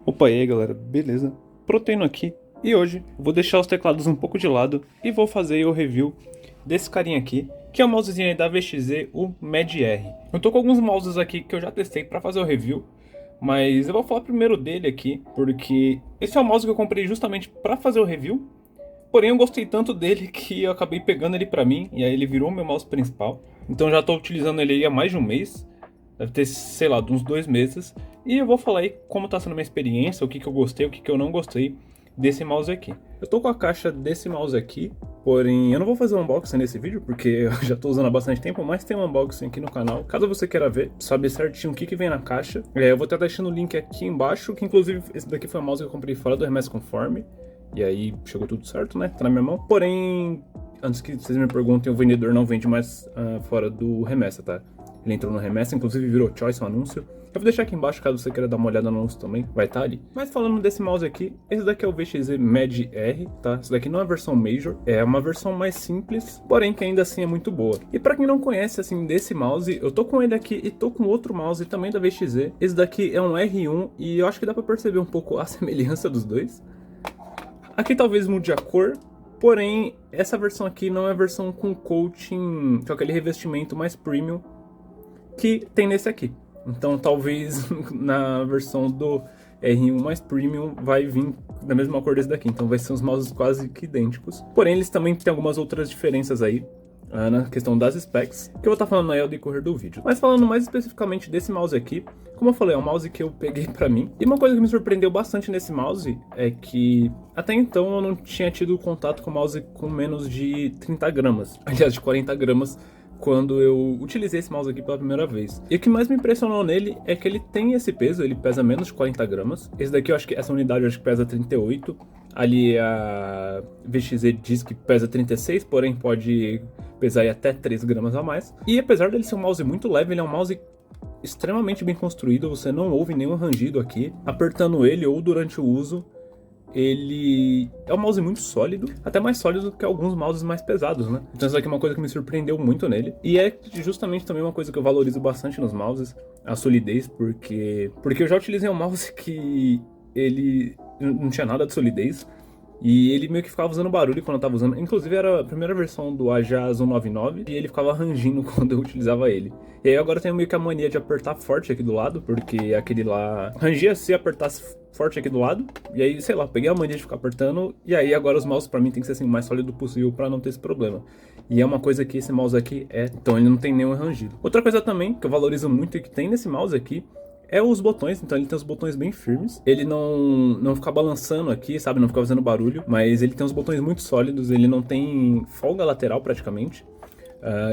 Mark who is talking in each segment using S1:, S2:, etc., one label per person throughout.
S1: Opa, e aí galera, beleza? Proteino aqui, e hoje eu vou deixar os teclados um pouco de lado e vou fazer o review desse carinha aqui, que é o mousezinho aí da VXZ, o Med-R. Eu tô com alguns mouses aqui que eu já testei pra fazer o review, mas eu vou falar primeiro dele aqui, porque esse é o mouse que eu comprei justamente pra fazer o review, porém eu gostei tanto dele que eu acabei pegando ele pra mim, e aí ele virou o meu mouse principal. Então eu já tô utilizando ele aí há mais de um mês. Deve ter, sei lá, de uns 2 meses. E eu vou falar aí como tá sendo a minha experiência, o que eu gostei, o que eu não gostei desse mouse aqui. Eu tô com a caixa desse mouse aqui, porém eu não vou fazer um unboxing nesse vídeo, porque eu já tô usando há bastante tempo, mas tem um unboxing aqui no canal. Caso você queira ver, saber certinho o que vem na caixa, eu vou estar deixando o link aqui embaixo, que inclusive esse daqui foi um mouse que eu comprei fora do Remessa Conforme. E aí chegou tudo certo, né? Tá na minha mão. Porém, antes que vocês me perguntem, o vendedor não vende mais fora do Remessa, tá? Ele entrou no Remessa, inclusive virou Choice um anúncio. Eu vou deixar aqui embaixo caso você queira dar uma olhada no anúncio também, vai estar ali. Mas falando desse mouse aqui, esse daqui é o VXZ Med-R, tá? Esse daqui não é a versão Major, é uma versão mais simples, porém que ainda assim é muito boa. E pra quem não conhece assim desse mouse, eu tô com ele aqui e tô com outro mouse também da VXZ. Esse daqui é um R1 e eu acho que dá pra perceber um pouco a semelhança dos dois. Aqui talvez mude a cor, porém essa versão aqui não é a versão com coating, com aquele revestimento mais premium que tem nesse aqui. Então talvez na versão do R1 mais premium vai vir da mesma cor desse daqui. Então vai ser uns mouses quase que idênticos. Porém eles também têm algumas outras diferenças aí na questão das specs, que eu vou estar falando aí ao decorrer do vídeo. Mas falando mais especificamente desse mouse aqui, como eu falei, é um mouse que eu peguei pra mim. E uma coisa que me surpreendeu bastante nesse mouse é que até então eu não tinha tido contato com mouse com menos de 30 gramas. Aliás, de 40 gramas, quando eu utilizei esse mouse aqui pela primeira vez. E o que mais me impressionou nele é que ele tem esse peso, ele pesa menos de 40 gramas. Esse daqui, eu acho que essa unidade eu acho que pesa 38. Ali a VXZ diz que pesa 36, porém pode pesar aí até 3 gramas a mais. E apesar dele ser um mouse muito leve, ele é um mouse extremamente bem construído, você não ouve nenhum rangido aqui. Apertando ele ou durante o uso, ele é um mouse muito sólido, até mais sólido que alguns mouses mais pesados, né? Então isso aqui é uma coisa que me surpreendeu muito nele. E é justamente também uma coisa que eu valorizo bastante nos mouses, a solidez, porque eu já utilizei um mouse que ele não tinha nada de solidez. E ele meio que ficava fazendo barulho quando eu tava usando. Inclusive era a primeira versão do Ajas 199 e ele ficava rangindo quando eu utilizava ele. E aí agora eu tenho meio que a mania de apertar forte aqui do lado, porque aquele lá rangia se apertasse forte aqui do lado. E aí, sei lá, peguei a mania de ficar apertando. E aí agora os mouses pra mim tem que ser assim o mais sólido possível pra não ter esse problema. E é uma coisa que esse mouse aqui é, então ele não tem nenhum rangido. Outra coisa também que eu valorizo muito e que tem nesse mouse aqui é os botões, então ele tem os botões bem firmes. Ele não fica balançando aqui, sabe? Não fica fazendo barulho. Mas ele tem os botões muito sólidos, ele não tem folga lateral praticamente.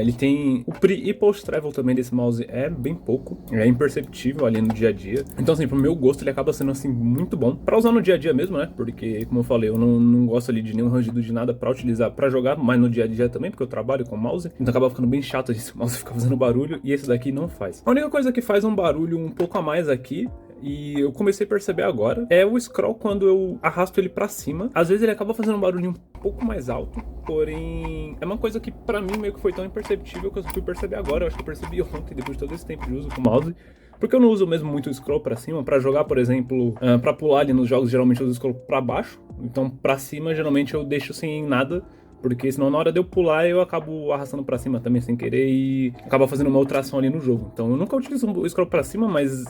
S1: Ele tem o pre e post travel também desse mouse é bem pouco, é imperceptível ali no dia a dia. Então assim, pro meu gosto ele acaba sendo assim muito bom pra usar no dia a dia mesmo, né? Porque como eu falei, eu não gosto ali de nenhum rangido de nada pra utilizar, pra jogar, mas no dia a dia também, porque eu trabalho com mouse. Então acaba ficando bem chato esse mouse ficar fazendo barulho e esse daqui não faz. A única coisa que faz um barulho um pouco a mais aqui, e eu comecei a perceber agora, é o scroll quando eu arrasto ele pra cima. Às vezes ele acaba fazendo um barulho um pouco mais alto, porém é uma coisa que pra mim meio que foi tão imperceptível que eu só fui perceber agora. Eu acho que eu percebi ontem, depois de todo esse tempo de uso com o mouse. Porque eu não uso mesmo muito o scroll pra cima. Pra jogar, por exemplo, pra pular ali nos jogos, geralmente eu uso o scroll pra baixo. Então pra cima, geralmente eu deixo sem nada, porque senão na hora de eu pular eu acabo arrastando pra cima também sem querer e acaba fazendo uma outra ação ali no jogo. Então eu nunca utilizo o scroll pra cima, mas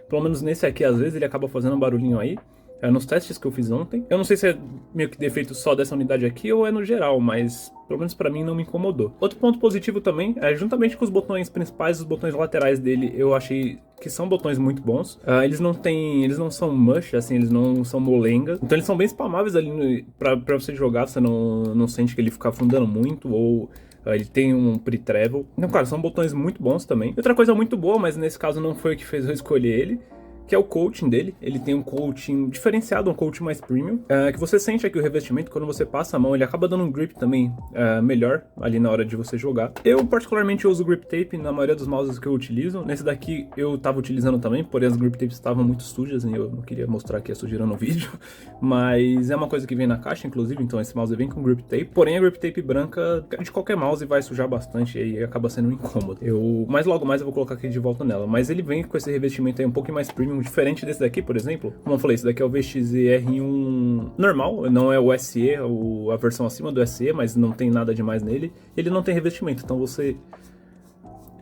S1: pelo menos nesse aqui, às vezes, ele acaba fazendo um barulhinho aí. Nos testes que eu fiz ontem. Eu não sei se é meio que defeito só dessa unidade aqui ou é no geral, mas pelo menos pra mim não me incomodou. Outro ponto positivo também é juntamente com os botões principais, os botões laterais dele, eu achei que são botões muito bons. Eles não são mush, assim, eles não são molenga. Então eles são bem spamáveis ali pra você jogar, você não sente que ele fica afundando muito ou ele tem um pre-travel. Então, cara, são botões muito bons também. Outra coisa muito boa, mas nesse caso não foi o que fez eu escolher ele, que é o coating dele. Ele tem um coating diferenciado, um coating mais premium, que você sente aqui o revestimento, quando você passa a mão, ele acaba dando um grip também melhor ali na hora de você jogar. Eu particularmente uso grip tape na maioria dos mouses que eu utilizo. Nesse daqui eu tava utilizando também, porém as grip tapes estavam muito sujas e eu não queria mostrar aqui a sujeira no vídeo, mas é uma coisa que vem na caixa, inclusive, então esse mouse vem com grip tape, porém a grip tape branca de qualquer mouse vai sujar bastante e aí acaba sendo um incômodo. Mas logo mais eu vou colocar aqui de volta nela, mas ele vem com esse revestimento aí um pouco mais premium, diferente desse daqui, por exemplo. Como eu falei, esse daqui é o VXZR1 normal, não é o SE, a versão acima do SE, mas não tem nada demais nele. Ele não tem revestimento, então você...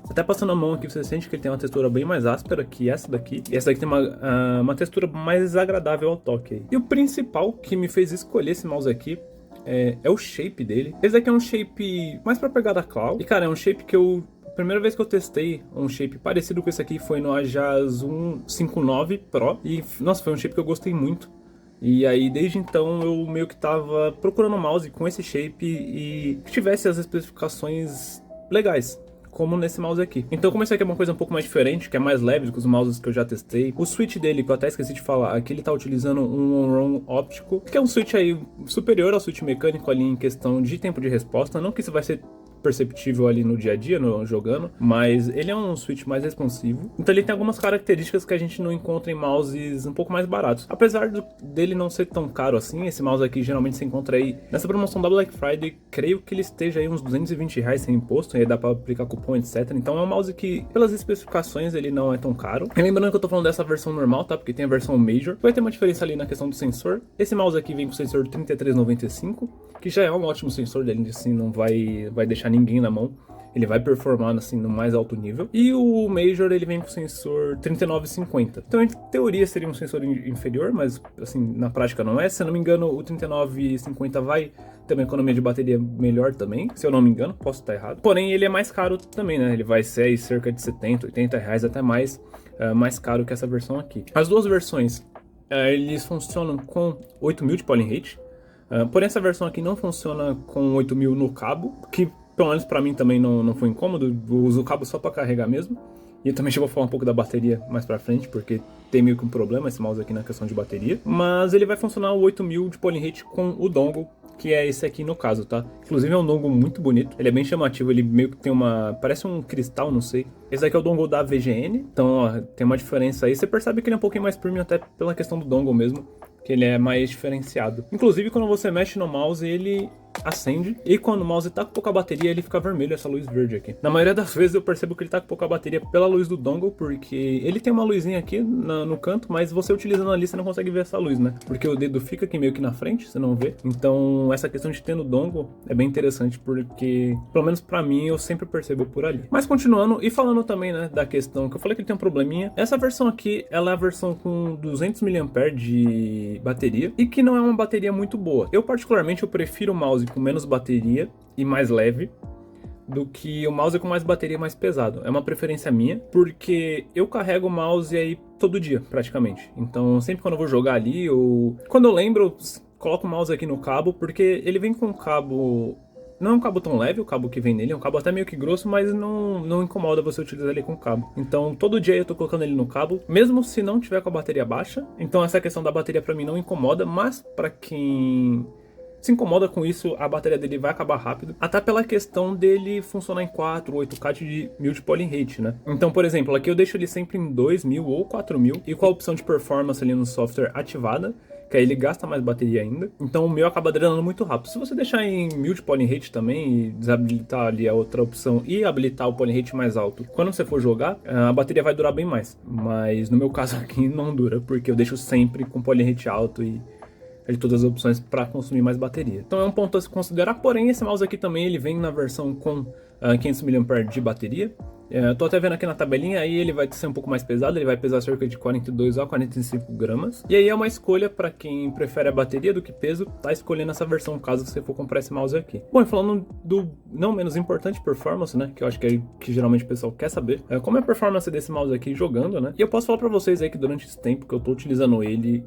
S1: Até passando a mão aqui, você sente que ele tem uma textura bem mais áspera que essa daqui. E essa daqui tem uma textura mais agradável ao toque aí. E o principal que me fez escolher esse mouse aqui é o shape dele. Esse daqui é um shape mais pra pegada claw. E cara, é um shape que a primeira vez que eu testei um shape parecido com esse aqui foi no Ajaz 159 Pro. E nossa, foi um shape que eu gostei muito. E aí, desde então, eu meio que tava procurando um mouse com esse shape e que tivesse as especificações legais, como nesse mouse aqui. Então como esse aqui é uma coisa um pouco mais diferente, que é mais leve do que os mouses que eu já testei. O switch dele, que eu até esqueci de falar, aqui ele tá utilizando um on-ROM óptico, que é um switch aí superior ao switch mecânico ali em questão de tempo de resposta. Não que isso vai ser perceptível ali no dia a dia, jogando, mas ele é um switch mais responsivo. Então ele tem algumas características que a gente não encontra em mouses um pouco mais baratos. Apesar dele não ser tão caro assim, esse mouse aqui geralmente se encontra aí nessa promoção da Black Friday, creio que ele esteja aí uns R$220 sem imposto, e aí dá pra aplicar cupom, etc. Então é um mouse que, pelas especificações, ele não é tão caro. E lembrando que eu tô falando dessa versão normal, tá? Porque tem a versão Major. Vai ter uma diferença ali na questão do sensor. Esse mouse aqui vem com sensor 3395, que já é um ótimo sensor dele, assim, não vai deixar ninguém na mão. Ele vai performar assim no mais alto nível. E o Major ele vem com sensor 3950. Então em teoria seria um sensor inferior, mas assim na prática não é. Se eu não me engano, o 3950 vai ter uma economia de bateria melhor também. Se eu não me engano, posso estar errado. Porém ele é mais caro também, né? Ele vai ser aí cerca de 70, 80 reais, até mais caro que essa versão aqui. As duas versões eles funcionam com 8000 de polling rate. Porém essa versão aqui não funciona com 8000 no cabo, que pelo menos pra mim também não foi incômodo. Eu uso o cabo só pra carregar mesmo. E eu também vou falar um pouco da bateria mais pra frente, porque tem meio que um problema esse mouse aqui na questão de bateria. Mas ele vai funcionar o 8000 de polling rate com o dongle, que é esse aqui no caso, tá? Inclusive é um dongle muito bonito, ele é bem chamativo, ele meio que tem parece um cristal, não sei. Esse aqui é o dongle da VGN, então ó, tem uma diferença aí. Você percebe que ele é um pouquinho mais premium até pela questão do dongle mesmo, que ele é mais diferenciado. Inclusive quando você mexe no mouse, ele acende, e quando o mouse tá com pouca bateria, ele fica vermelho, essa luz verde aqui. Na maioria das vezes eu percebo que ele tá com pouca bateria pela luz do dongle, porque ele tem uma luzinha aqui no canto, mas você utilizando ali, você não consegue ver essa luz, né? Porque o dedo fica aqui meio que na frente, você não vê. Então essa questão de ter no dongle é bem interessante, porque, pelo menos pra mim, eu sempre percebo por ali. Mas continuando, e falando também, né, da questão que eu falei que ele tem um probleminha, essa versão aqui, ela é a versão com 200 mAh de bateria, e que não é uma bateria muito boa. Eu particularmente, eu prefiro o mouse com menos bateria e mais leve do que o mouse com mais bateria e mais pesado. É uma preferência minha, porque eu carrego o mouse aí todo dia, praticamente. Então, sempre quando eu vou jogar ali, quando eu lembro, eu coloco o mouse aqui no cabo, porque ele vem com um cabo... Não é um cabo tão leve, o cabo que vem nele, é um cabo até meio que grosso, mas não incomoda você utilizar ele com cabo. Então, todo dia eu tô colocando ele no cabo, mesmo se não tiver com a bateria baixa. Então, essa questão da bateria pra mim não incomoda, mas pra quem se incomoda com isso, a bateria dele vai acabar rápido, até pela questão dele funcionar em 4 ou 8K de 1000 de polling rate, né? Então, por exemplo, aqui eu deixo ele sempre em 2000 ou 4000 e com a opção de performance ali no software ativada, que aí ele gasta mais bateria ainda. Então o meu acaba drenando muito rápido. Se você deixar em 1000 de polling rate também e desabilitar ali a outra opção e habilitar o polling rate mais alto, quando você for jogar, a bateria vai durar bem mais. Mas no meu caso aqui não dura, porque eu deixo sempre com polling rate alto e de todas as opções para consumir mais bateria. Então é um ponto a se considerar, porém esse mouse aqui também ele vem na versão com 500 mAh de bateria. Tô até vendo aqui na tabelinha, aí ele vai ser um pouco mais pesado, ele vai pesar cerca de 42 a 45 gramas. E aí é uma escolha para quem prefere a bateria do que peso, tá escolhendo essa versão caso você for comprar esse mouse aqui. Bom, e falando do não menos importante, performance, né, que eu acho que é que geralmente o pessoal quer saber, como é a performance desse mouse aqui jogando, né? E eu posso falar para vocês aí que durante esse tempo que eu tô utilizando ele,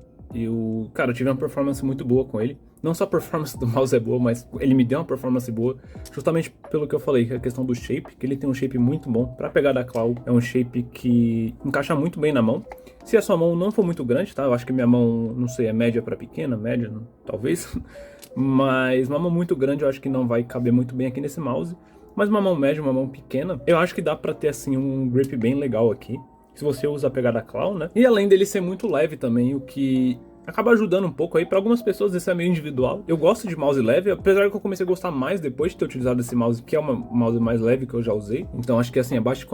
S1: cara, eu tive uma performance muito boa com ele. Não só a performance do mouse é boa, mas ele me deu uma performance boa, justamente pelo que eu falei, que é a questão do shape, que ele tem um shape muito bom. Pra pegar da claw, é um shape que encaixa muito bem na mão. Se a sua mão não for muito grande, tá? Eu acho que minha mão, não sei, é média pra pequena, média, talvez. Mas uma mão muito grande eu acho que não vai caber muito bem aqui nesse mouse. Mas uma mão média, uma mão pequena, eu acho que dá pra ter, assim, um grip bem legal aqui, se você usa a pegada claw, né? E além dele ser muito leve também, o que acaba ajudando um pouco aí. Pra algumas pessoas isso é meio individual. Eu gosto de mouse leve, apesar que eu comecei a gostar mais depois de ter utilizado esse mouse, que é uma mouse mais leve que eu já usei. Então acho que assim, abaixo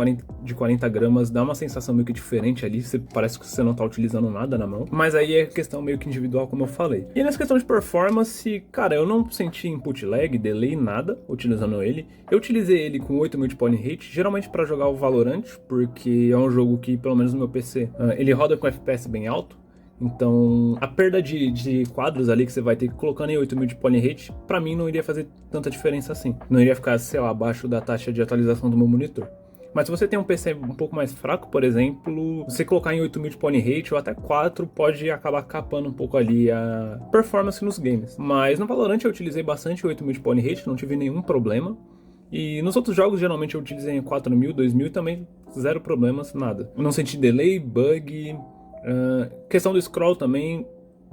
S1: de 40 gramas dá uma sensação meio que diferente ali, parece que você não tá utilizando nada na mão. Mas aí é questão meio que individual, como eu falei. E nessa questão de performance, cara, eu não senti input lag, delay, nada utilizando ele. Eu utilizei ele com 8000 de polling rate, geralmente pra jogar o Valorant, porque é um jogo que, pelo menos no meu PC, ele roda com FPS bem alto. Então, a perda de quadros ali que você vai ter colocando em 8000 de polling rate, pra mim não iria fazer tanta diferença assim. Não iria ficar, sei lá, abaixo da taxa de atualização do meu monitor. Mas se você tem um PC um pouco mais fraco, por exemplo, você colocar em 8000 de polling rate ou até 4 pode acabar capando um pouco ali a performance nos games. Mas no Valorant eu utilizei bastante 8000 de polling rate, não tive nenhum problema. E nos outros jogos, geralmente eu utilizei em 4000, 2000 e também zero problemas, nada. Eu não senti delay, bug. Questão do scroll também.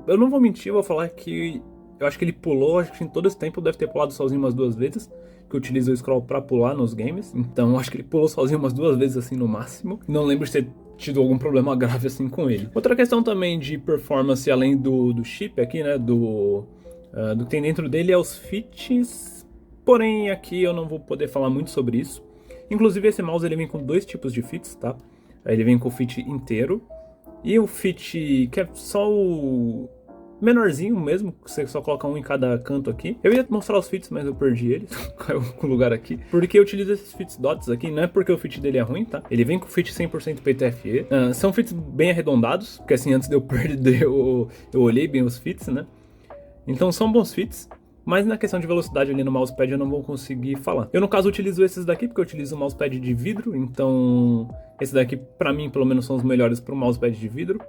S1: Eu não vou mentir, eu vou falar que eu acho que ele pulou, acho que em todo esse tempo deve ter pulado sozinho umas 2 vezes. Que eu utilizo o scroll pra pular nos games. Então eu acho que ele pulou sozinho umas 2 vezes assim no máximo. Não lembro de ter tido algum problema grave assim com ele. Outra questão também de performance, além do chip aqui, né, do que tem dentro dele, é os fits. Porém aqui eu não vou poder falar muito sobre isso. Inclusive esse mouse ele vem com 2 tipos de fits, tá? Ele vem com o fit inteiro e o fit que é só o menorzinho mesmo, que você só coloca um em cada canto aqui. Eu ia mostrar os fits, mas eu perdi eles, caiu o lugar aqui. Porque eu utilizo esses fits dots aqui, não é porque o fit dele é ruim, tá? Ele vem com fit 100% PTFE. São fits bem arredondados, porque assim, antes de eu perder, eu olhei bem os fits, né? Então são bons fits. Mas na questão de velocidade ali no mousepad eu não vou conseguir falar. Eu no caso utilizo esses daqui porque eu utilizo o mousepad de vidro, então esses daqui pra mim pelo menos são os melhores pro mousepad de vidro.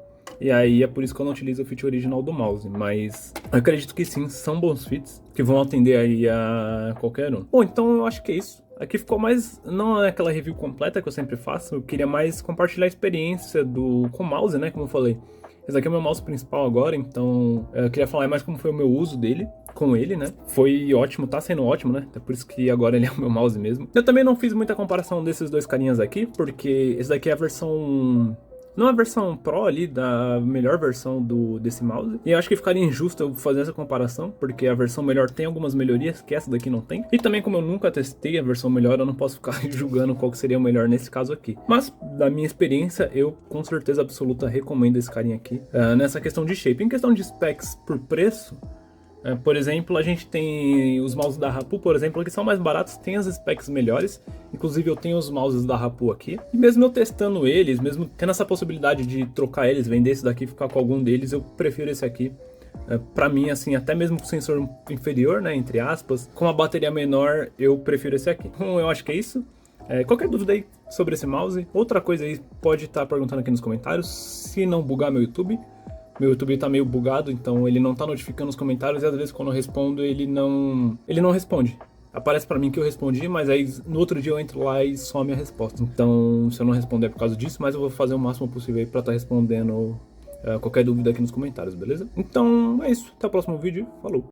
S1: E aí é por isso que eu não utilizo o fit original do mouse, mas eu acredito que sim, são bons fits que vão atender aí a qualquer um. Bom, então eu acho que é isso. Aqui ficou mais, não é aquela review completa que eu sempre faço, eu queria mais compartilhar a experiência com o mouse, né, como eu falei. Esse aqui é o meu mouse principal agora, então eu queria falar mais como foi o meu uso dele, com ele, né? Foi ótimo, tá sendo ótimo, né? É por isso que agora ele é o meu mouse mesmo. Eu também não fiz muita comparação desses dois carinhas aqui, porque esse daqui é a versão... não é a versão Pro ali, da melhor versão desse mouse. E eu acho que ficaria injusto eu fazer essa comparação, porque a versão melhor tem algumas melhorias que essa daqui não tem. E também como eu nunca testei a versão melhor, eu não posso ficar julgando qual que seria o melhor nesse caso aqui. Mas, da minha experiência, eu com certeza absoluta recomendo esse carinha aqui. Nessa questão de shape. Em questão de specs por preço... por exemplo, a gente tem os mouses da Rapu, por exemplo, que são mais baratos, tem as specs melhores. Inclusive eu tenho os mouses da Rapu aqui. E mesmo eu testando eles, mesmo tendo essa possibilidade de trocar eles, vender esse daqui e ficar com algum deles, eu prefiro esse aqui. Pra mim, assim, até mesmo com sensor inferior, né, entre aspas, com a bateria menor, eu prefiro esse aqui. Então eu acho que é isso. Qualquer dúvida aí sobre esse mouse, outra coisa aí pode estar perguntando aqui nos comentários, se não bugar meu YouTube. Meu YouTube tá meio bugado, então ele não tá notificando os comentários e às vezes quando eu respondo ele não responde. Aparece pra mim que eu respondi, mas aí no outro dia eu entro lá e some a resposta. Então se eu não responder é por causa disso, mas eu vou fazer o máximo possível aí pra estar respondendo qualquer dúvida aqui nos comentários, beleza? Então é isso, até o próximo vídeo, falou!